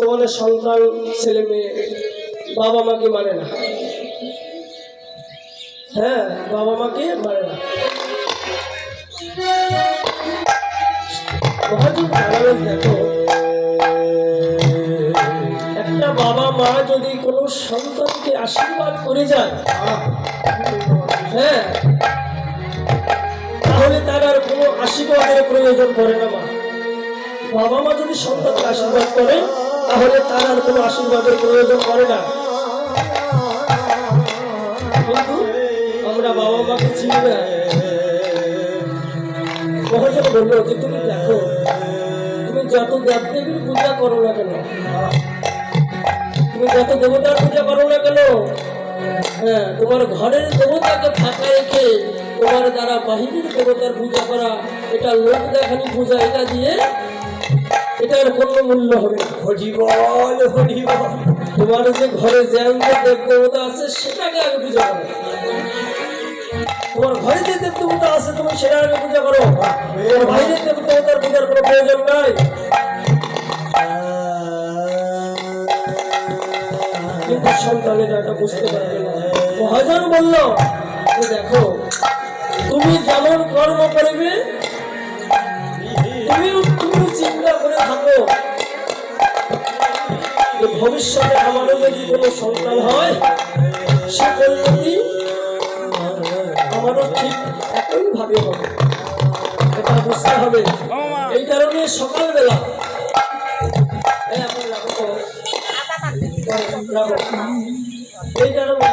বর্তমানে সন্তান ছেলে মেয়ে বাবা মাকে মানে না। হ্যাঁ, বাবা মাকে মানে না। দেখো, একটা বাবা মা যদি কোনো সন্তানকে আশীর্বাদ করে যায়, হ্যাঁ, তাহলে তার আর কোনো আশীর্বাদের প্রয়োজন পড়ে না। বাবা মা যদি সন্তানকে আশীর্বাদ করে তাহলে তার আর কোনো আশীর্বাদের প্রয়োজন পড়ে না। কিন্তু আমরা বাবা মাকে চিনি না। মহাজন বললো যে তুমি দেখো, তুমি যত দেবদেবীর পূজা করো না কেন, তুমি যত দেবতার পূজা করো না কেন, হ্যাঁ, তোমার ঘরের দেবতাকে ফাঁকা রেখে তোমার দ্বারা বাহিরের দেবতার পূজা করা, এটা লোক দেখানি পূজা, এটা দিয়ে এটার কোনো মূল্য হবে না। হরিবল হরিবল। তোমার যে ঘরে জ্যান্ত দেব দেবতা আছে সেটাকে আগে পূজা করো। তোমার ঘরে যে দেব দেবতা আছে তুমি সেটা আগে পূজা করো, বাইরের দেব দেবতার পূজার কোনো প্রয়োজন নাই। কিন্তু সন্তানেরা এটা বুঝতে পারবে না। মহাজন বলল যে দেখো, তুমি যেমন কর্ম করবে তুমি চিন্তা করে থাকো ভবিষ্যতে আমারও যদি কোনো সন্তান হয় সে পরিণতি আমারও ঠিক একই ভাবে হবে, এটা বুঝতে হবে। এই কারণে সকালবেলা এই কারণে